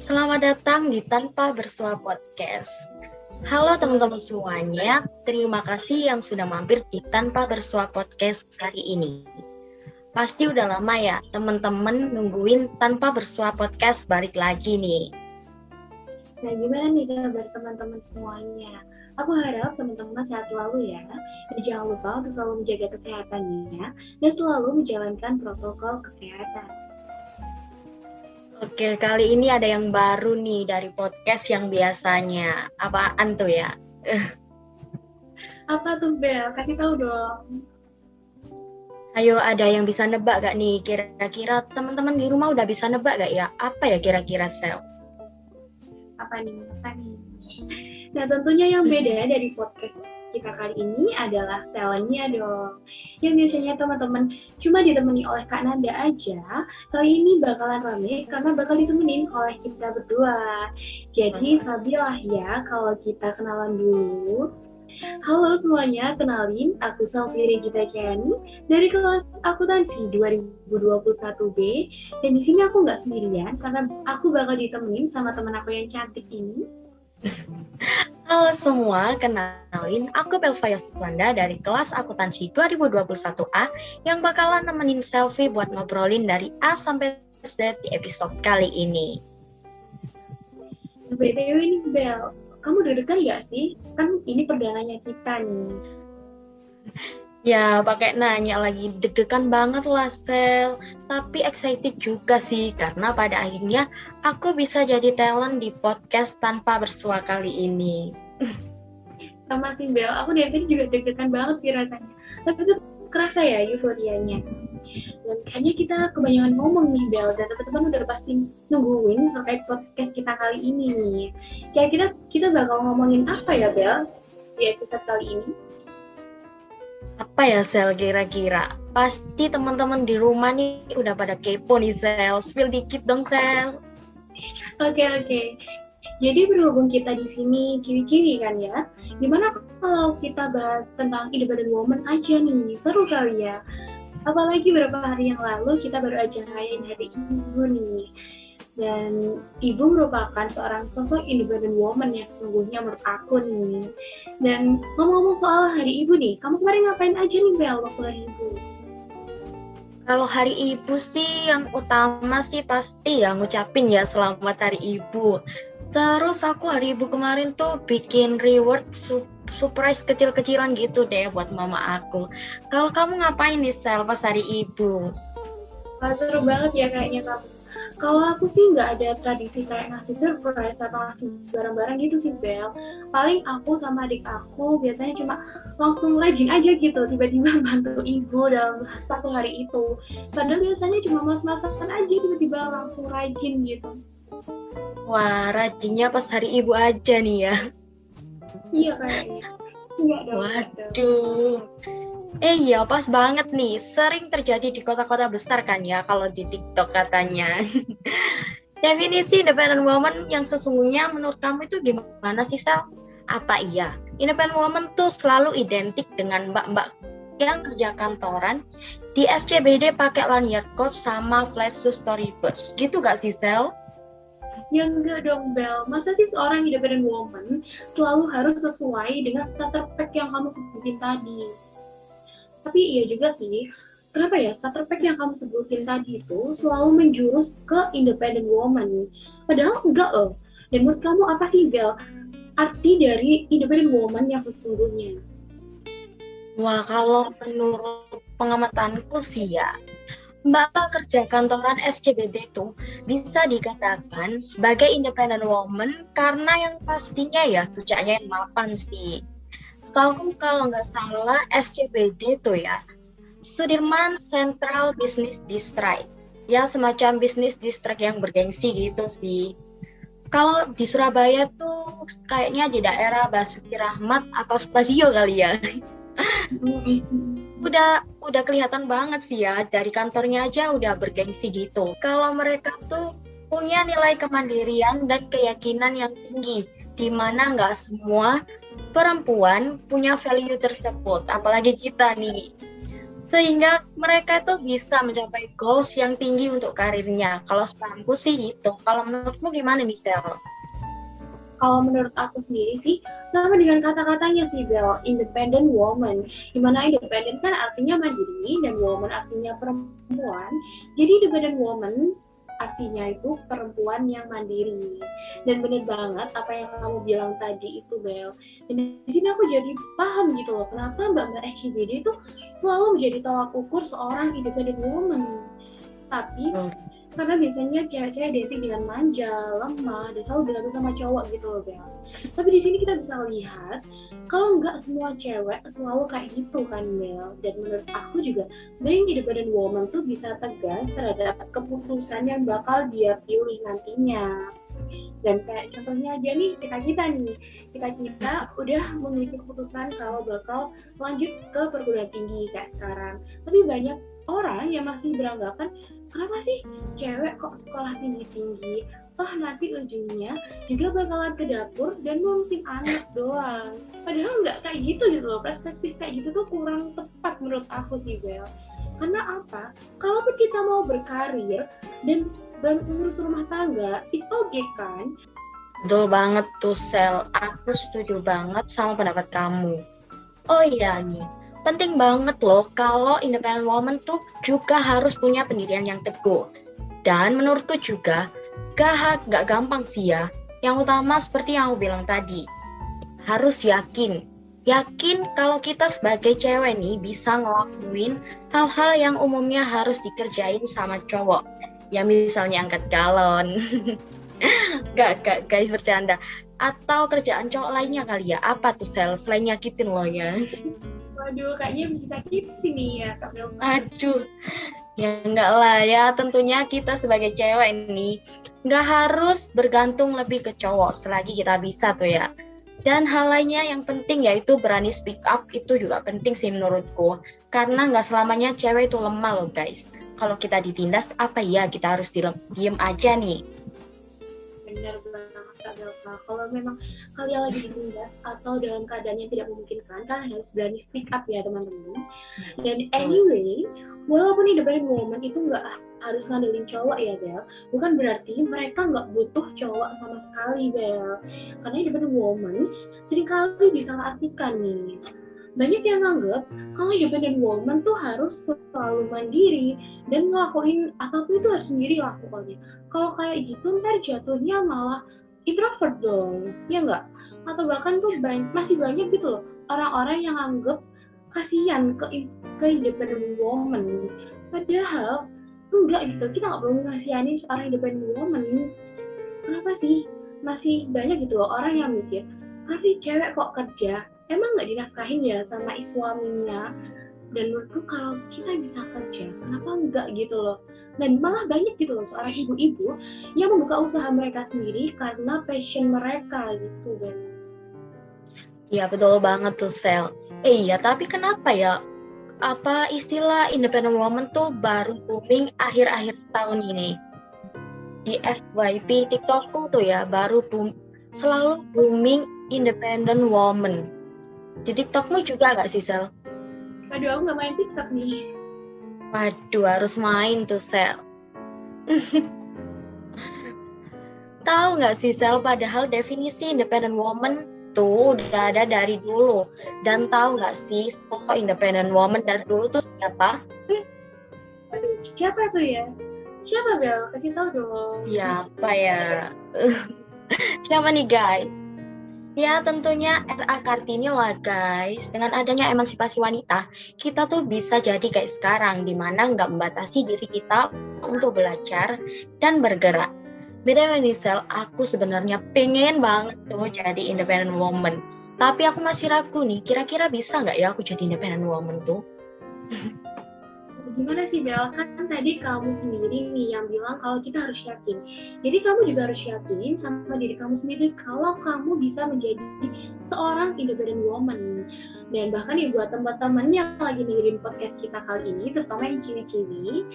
Selamat datang di Tanpa Bersua Podcast. Halo teman-teman semuanya, terima kasih yang sudah mampir di Tanpa Bersua Podcast hari ini. Pasti udah lama ya teman-teman nungguin Tanpa Bersua Podcast balik lagi nih. Nah, gimana nih kabar teman-teman semuanya? Aku harap teman-teman sehat selalu ya. Dan jangan lupa untuk selalu menjaga kesehatannya dan selalu menjalankan protokol kesehatan. Oke, kali ini ada yang baru nih dari podcast yang biasanya. Apaan tuh ya? Apa tuh Bel? Kasih tahu dong. Ayo, ada yang bisa nebak gak nih? Kira-kira teman-teman di rumah udah bisa nebak gak ya? Apa ya kira-kira, Sel? Apa nih? Nah, tentunya yang beda dari podcast kita kali ini adalah talentnya dong. Yang biasanya teman-teman cuma ditemani oleh Kak Nanda aja, kali ini bakalan rame karena bakal ditemenin oleh kita berdua. Jadi sabilah ya kalau kita kenalan dulu. Halo semuanya, kenalin aku Selvi Regita Kiani dari kelas akuntansi 2021B. Dan di sini aku nggak sendirian karena aku bakal ditemenin sama teman aku yang cantik ini. Halo semua, kenalin aku Belvaya Sukwanda dari kelas akuntansi 2021A yang bakalan nemenin Selfie buat ngobrolin dari A sampai Z di episode kali ini. BTW ini Bel, kamu deg-degan nggak sih? Kan ini perdananya kita nih. Ya, pakai nanya lagi, deg-degan banget lah Sel. Tapi excited juga sih, karena pada akhirnya aku bisa jadi talent di podcast Tanpa Bersua kali ini. Sama sih Bel, aku dari tadi juga deg-degan banget sih rasanya. Tapi itu kerasa ya euforianya. Dan kayaknya kita kebanyakan ngomong nih Bel, dan teman-teman udah pasti nungguin terkait podcast kita kali ini nih. Kira-kira kita bakal ngomongin apa ya Bel di episode kali ini? Apa ya Sel kira-kira? Pasti teman-teman di rumah nih udah pada kepo nih Sel. Spill dikit dong Sel. Oke. Jadi berhubung kita di sini ciri-ciri kan ya, gimana kalau kita bahas tentang independent woman aja nih? Seru kali ya. Apalagi beberapa hari yang lalu kita baru aja ngerayain Hari Ibu nih. Dan ibu merupakan seorang sosok independent woman yang sesungguhnya menurut aku nih. Dan ngomong-ngomong soal Hari Ibu nih, kamu kemarin ngapain aja nih Bel waktu Hari Ibu? Kalau Hari Ibu sih yang utama sih pasti ya ngucapin ya selamat Hari Ibu. Terus aku Hari Ibu kemarin tuh bikin reward surprise kecil-kecilan gitu deh buat mama aku. Kalau kamu ngapain nih Sel pas Hari Ibu? Seru banget ya kayaknya kamu. Kalau aku sih nggak ada tradisi kayak ngasih surprise atau ngasih barang-barang gitu sih Bel. Paling aku sama adik aku biasanya cuma langsung rajin aja gitu, tiba-tiba bantu ibu dalam satu hari itu. Padahal biasanya cuma mas-masakan aja, tiba-tiba langsung rajin gitu. Wah, rajinnya pas Hari Ibu aja nih ya. Iya kayaknya. Enggak dong. Waduh. Iya, pas banget nih. Sering terjadi di kota-kota besar kan ya, kalau di TikTok katanya. Definisi independent woman yang sesungguhnya menurut kamu itu gimana sih, Sel? Apa iya? Independent woman tuh selalu identik dengan mbak-mbak yang kerja kantoran di SCBD pakai lanyard coat sama flat shoe story bus. Gitu gak sih, Sel? Ya enggak dong Bel, masa sih seorang independent woman selalu harus sesuai dengan starter pack yang kamu sebutin tadi? Tapi iya juga sih, kenapa ya starter pack yang kamu sebutin tadi itu selalu menjurus ke independent woman? Padahal enggak loh. Dan menurut kamu apa sih Bel arti dari independent woman yang sesungguhnya? Wah, kalau menurut pengamatanku sih ya, mbak kerja kantoran SCBD itu bisa dikatakan sebagai independent woman karena yang pastinya ya kerjanya yang mapan sih. Setahu kalau nggak salah SCBD itu ya Sudirman Central Business District. Ya semacam business district yang bergengsi gitu sih. Kalau di Surabaya tuh kayaknya di daerah Basuki Rahmat atau Spasio kali ya. Udah kelihatan banget sih ya, dari kantornya aja udah bergengsi gitu. Kalau mereka tuh punya nilai kemandirian dan keyakinan yang tinggi, di mana nggak semua perempuan punya value tersebut, apalagi kita nih. Sehingga mereka tuh bisa mencapai goals yang tinggi untuk karirnya. Kalau sepahamku sih gitu. Kalau menurutmu gimana nih, Sel? Kalau menurut aku sendiri sih, sama dengan kata-katanya sih Bel, independent woman. Dimana independent kan artinya mandiri, dan woman artinya perempuan. Jadi independent woman artinya itu perempuan yang mandiri. Dan bener banget apa yang kamu bilang tadi itu Bel. Dan di sini aku jadi paham gitu loh, kenapa Mbak SCBD itu selalu menjadi tolak ukur seorang independent woman. Tapi karena biasanya cewek-cewek dating dengan manja, lemah, dan selalu bergantung sama cowok gitu loh Bel. Tapi di sini kita bisa lihat kalau nggak semua cewek selalu kayak gitu kan Bel. Dan menurut aku juga being independent woman tuh bisa tegas terhadap keputusan yang bakal dia pilih nantinya. Dan kayak contohnya aja nih kita udah memiliki keputusan kalau bakal lanjut ke perguruan tinggi kayak sekarang. Tapi banyak orang yang masih beranggapan kenapa sih cewek kok sekolah tinggi-tinggi, toh nanti ujungnya juga bakalan ke dapur dan ngurusin anak doang. Padahal nggak kayak gitu loh, perspektif kayak gitu tuh kurang tepat menurut aku sih Bel. Karena apa? Kalaupun kita mau berkarir dan ngurus rumah tangga, it's okay kan? Betul banget tuh, Sel. Aku setuju banget sama pendapat kamu. Oh iya nih, penting banget loh kalau independent woman tuh juga harus punya pendirian yang teguh. Dan menurutku juga gak gampang sih ya. Yang utama seperti yang aku bilang tadi, harus yakin. Yakin kalau kita sebagai cewek nih bisa ngelakuin hal-hal yang umumnya harus dikerjain sama cowok. Ya misalnya angkat galon. Gak guys, bercanda. Atau kerjaan cowok lainnya kali ya. Apa tuh Sel, selain nyakitin lo ya. Waduh, kayaknya bisa sakit nih ya Kak Bel. Aduh, ya enggak lah ya. Tentunya kita sebagai cewek nih nggak harus bergantung lebih ke cowok selagi kita bisa tuh ya. Dan hal lainnya yang penting yaitu berani speak up, itu juga penting sih menurutku. Karena nggak selamanya cewek itu lemah loh guys. Kalau kita ditindas, apa ya kita harus diem aja nih. Benar banget Kak Belka. Kalau memang kalian lagi ditindas atau dalam keadaan yang tidak memungkinkan, kalian harus berani speak up ya teman-teman. Dan anyway, walaupun independent woman itu nggak harus ngandelin cowok ya Bel, bukan berarti mereka nggak butuh cowok sama sekali Bel. Karena independent woman seringkali disalah-artikan nih. Banyak yang nganggap kalau independent woman tuh harus selalu mandiri dan ngelakuin apapun itu harus sendiri lakukannya. Kalau kayak gitu ntar jatuhnya malah introvert dong, ya nggak? Atau bahkan tuh masih banyak gitu loh orang-orang yang anggap kasihan ke independent woman. Padahal enggak gitu, kita nggak perlu ngasihani seorang independent woman. Kenapa sih? Masih banyak gitu loh orang yang mikir, kenapa sih cewek kok kerja? Emang nggak dinafkahin ya sama suaminya? Dan menurutku kalau kita bisa kerja, kenapa enggak gitu loh? Dan malah banyak gitu loh seorang ibu-ibu yang membuka usaha mereka sendiri karena passion mereka gitu kan. Iya betul banget tuh Sel. Iya tapi kenapa ya apa istilah independent woman tuh baru booming akhir-akhir tahun ini? Di FYP TikTokku tuh ya selalu booming independent woman. Di TikTokmu juga nggak sih Sel? Aduh aku nggak main TikTok nih. Waduh harus main tuh Sel. Tahu nggak sih Sel, padahal definisi independent woman tuh udah ada dari dulu. Dan tahu nggak sih sosok independent woman dari dulu tuh siapa? Aduh siapa tuh ya? Siapa Bel? Kasih tahu dong. Siapa ya? Siapa nih guys? Ya tentunya R.A. Kartini lah guys. Dengan adanya emansipasi wanita, kita tuh bisa jadi kayak sekarang, dimana nggak membatasi diri kita untuk belajar dan bergerak. Beda nih Sel, aku sebenarnya pengen banget tuh jadi independent woman. Tapi aku masih ragu nih, kira-kira bisa nggak ya aku jadi independent woman tuh? Gimana sih Bel? Kan tadi kamu sendiri nih yang bilang kalau kita harus yakin. Jadi kamu juga harus yakin sama diri kamu sendiri kalau kamu bisa menjadi seorang independent woman. Dan bahkan ya buat teman-teman yang lagi dengerin podcast kita kali ini, terutama yang ciwi-ciwi,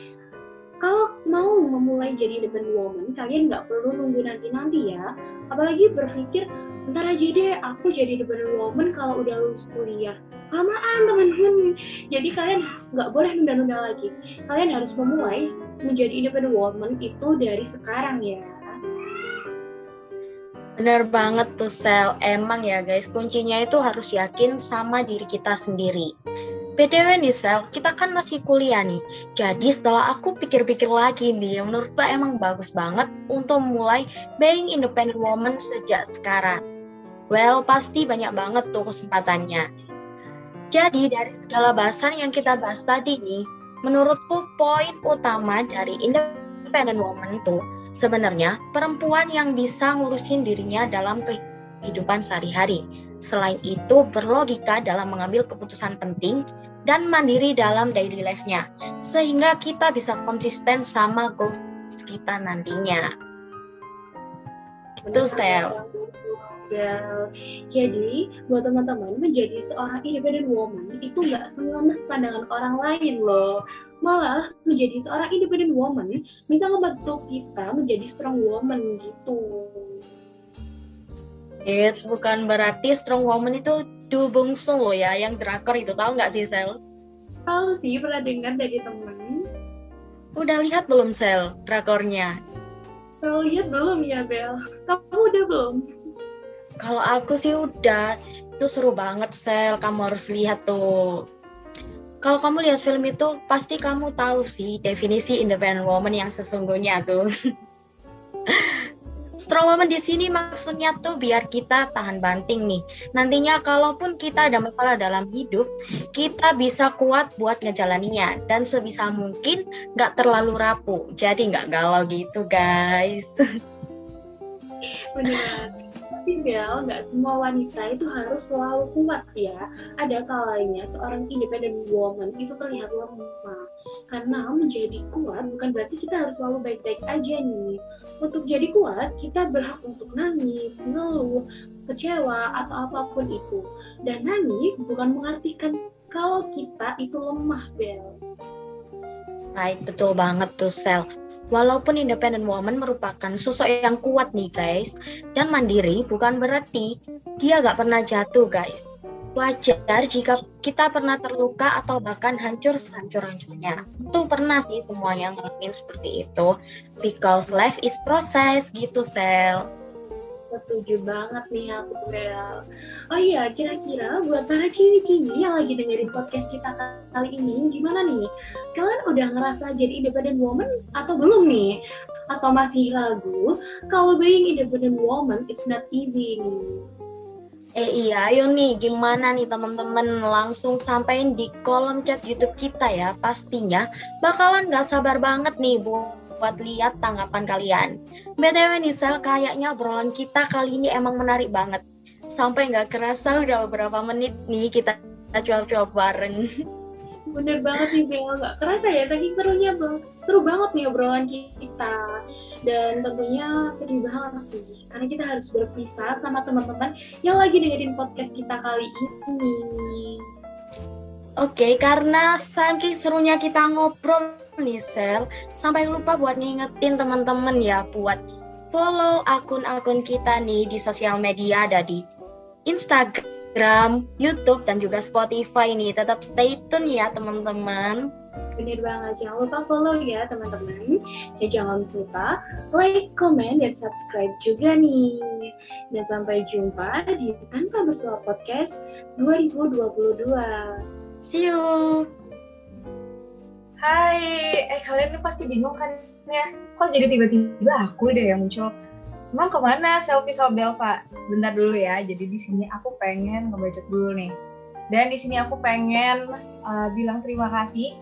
kalau mau memulai jadi independent woman, kalian nggak perlu nunggu nanti-nanti ya. Apalagi berpikir, ntar aja deh aku jadi independent woman kalau udah lulus kuliah. Lamaan teman-teman. Jadi kalian nggak boleh nunda-nunda lagi. Kalian harus memulai menjadi independent woman itu dari sekarang ya. Bener banget tuh Sel, emang ya guys, kuncinya itu harus yakin sama diri kita sendiri. BTW nih Sel, kita kan masih kuliah nih, jadi setelah aku pikir-pikir lagi nih, menurutku emang bagus banget untuk mulai being independent woman sejak sekarang. Well, pasti banyak banget tuh kesempatannya. Jadi dari segala bahasan yang kita bahas tadi nih, menurutku poin utama dari independent woman tuh sebenarnya perempuan yang bisa ngurusin dirinya dalam kehidupan sehari-hari. Selain itu berlogika dalam mengambil keputusan penting dan mandiri dalam daily life-nya. Sehingga kita bisa konsisten sama goals kita nantinya. Itu Sel. Jadi buat teman-teman, menjadi seorang independent woman itu nggak semuanya pandangan orang lain loh. Malah menjadi seorang independent woman bisa membantu kita menjadi strong woman gitu. It's bukan berarti strong woman itu Du Bungsu loh ya, yang drakor itu, tahu nggak sih Sel? Tahu sih, pernah dengar dari temen. Udah lihat belum Sel drakornya? Kalau lihat belum ya Bel? Kamu udah belum? Kalau aku sih udah, itu seru banget Sel, kamu harus lihat tuh. Kalau kamu lihat film itu, pasti kamu tahu sih definisi independent woman yang sesungguhnya tuh. Strong woman di sini maksudnya tuh biar kita tahan banting nih. Nantinya kalaupun kita ada masalah dalam hidup, kita bisa kuat buat ngejalaninya. Dan sebisa mungkin nggak terlalu rapuh, jadi nggak galau gitu guys. Benar. Tapi Bel, nggak semua wanita itu harus selalu kuat ya. Ada kalanya seorang independent woman itu terlihat lemah. Karena menjadi kuat bukan berarti kita harus selalu baik-baik aja nih. Untuk jadi kuat, kita berhak untuk nangis, ngeluh, kecewa, atau apapun itu. Dan nangis bukan mengartikan kalau kita itu lemah, Bel. Right, betul banget tuh Sel. Walaupun independent woman merupakan sosok yang kuat nih guys, dan mandiri bukan berarti dia gak pernah jatuh guys. Wajar jika kita pernah terluka atau bahkan hancur sehancur-hancurnya. Itu pernah sih semua yang ngalamin seperti itu. Because life is process gitu Sel. Setuju banget nih aku Bel. Oh iya, kira-kira buat para ciwi-ciwi yang lagi dengerin podcast kita kali ini, gimana nih? Kalian udah ngerasa jadi independent woman atau belum nih? Atau masih ragu? Kalau being independent woman, it's not easy nih. Iya, ayo nih, gimana nih teman-teman, langsung sampein di kolom chat YouTube kita ya. Pastinya bakalan gak sabar banget nih buat lihat tanggapan kalian. BTW nih Sel, kayaknya obrolan kita kali ini emang menarik banget. Sampai gak kerasa udah beberapa menit nih kita cuap-cuap bareng. Bener banget nih Bel, gak kerasa ya, saking serunya Bel. Seru banget nih obrolan kita. Dan tentunya sedih banget sih, karena kita harus berpisah sama teman-teman yang lagi dengerin podcast kita kali ini. Oke, karena saking serunya kita ngobrol nih Sel, sampai lupa buat ngingetin teman-teman ya buat follow akun-akun kita nih di sosial media, ada di Instagram, YouTube, dan juga Spotify nih. Tetap stay tune ya teman-teman. Bener banget, jangan lupa follow ya teman-teman. Dan jangan lupa like, comment, dan subscribe juga nih. Dan sampai jumpa di Tanpa Bersua Podcast 2022. See you. Hai, kalian tuh pasti bingung kan ya? Kok jadi tiba-tiba aku deh yang muncul? Emang kemana selfie sama Belva? Bentar dulu ya. Jadi di sini aku pengen ngebacot dulu nih. Dan di sini aku pengen bilang terima kasih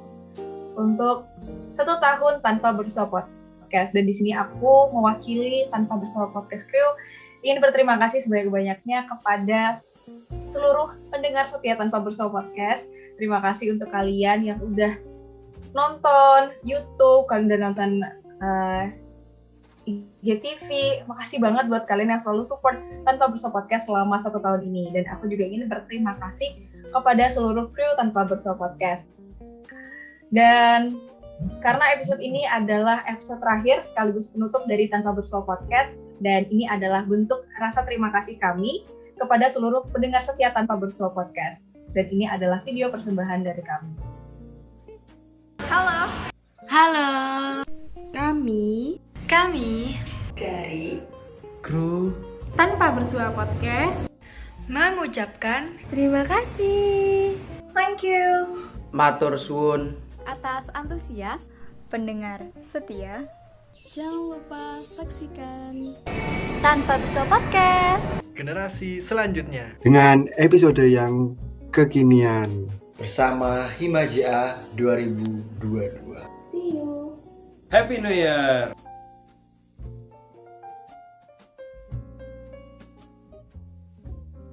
untuk 1 tahun Tanpa Bersua Podcast. Dan di sini aku mewakili Tanpa Bersua Podcast Crew ingin berterima kasih sebanyak-banyaknya kepada seluruh pendengar setia Tanpa Bersua Podcast. Terima kasih untuk kalian yang udah nonton YouTube, kalian udah nonton IGTV. Makasih banget buat kalian yang selalu support Tanpa Bersua Podcast selama 1 tahun ini. Dan aku juga ingin berterima kasih kepada seluruh kru Tanpa Bersua Podcast. Dan karena episode ini adalah episode terakhir sekaligus penutup dari Tanpa Bersua Podcast, Dan ini adalah bentuk rasa terima kasih kami kepada seluruh pendengar setia Tanpa Bersua Podcast. Dan ini adalah video persembahan dari kami. Halo. Kami Dari kru Tanpa Bersua Podcast mengucapkan terima kasih. Thank you. Matur suwun atas antusias Pendengar setia, jangan lupa saksikan Tanpa Bersua Podcast. generasi selanjutnya. Dengan episode yang kekinian. Bersama Himaja 2022. See you. Happy New Year.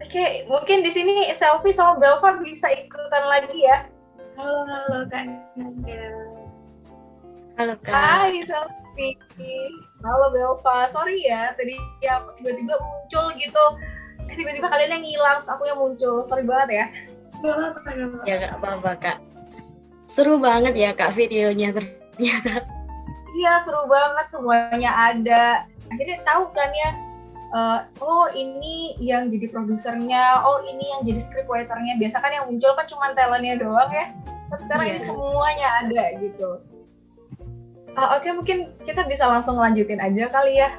Oke, mungkin di sini Selfie sama Belva bisa ikutan lagi ya. Halo Kak Nanda. Halo Kak. Hai Selfie. Halo Belva. Sorry ya, tadi aku tiba-tiba muncul gitu. Tiba-tiba kalian yang hilang, terus aku yang muncul. Sorry banget ya. Ya gak apa-apa Kak. Seru banget ya Kak videonya ternyata. Iya, seru banget, semuanya ada. Akhirnya tahu kan ya, oh ini yang jadi produsernya, oh ini yang jadi scriptwriternya. Biasa kan yang muncul kan cuma talentnya doang ya. Tapi sekarang ini semuanya ada gitu. Oke, mungkin kita bisa langsung lanjutin aja kali ya.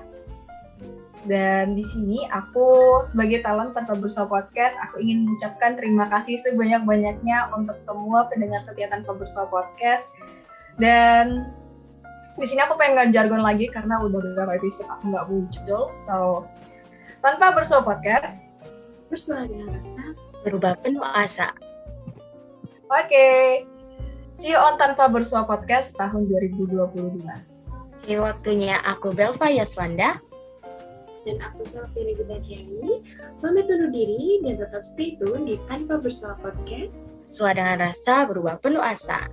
Dan di sini aku sebagai talent Tanpa Bersua Podcast, aku ingin mengucapkan terima kasih sebanyak-banyaknya untuk semua pendengar setia Tanpa Bersua Podcast. Dan di sini aku pengen nge-jargon lagi karena udah beberapa episode aku nggak muncul. So, Tanpa Bersua Podcast, Bersua dengan rasa, Berubah penuh asa. Oke. See you on Tanpa Bersua Podcast tahun 2022. Oke, waktunya aku Belva Yaswanda. dan aku Selfie Regina Ciani. Pamit undur diri dan tetap stay tune di Tanpa Bersua Podcast. Bersua dengan rasa, berubah penuh asa.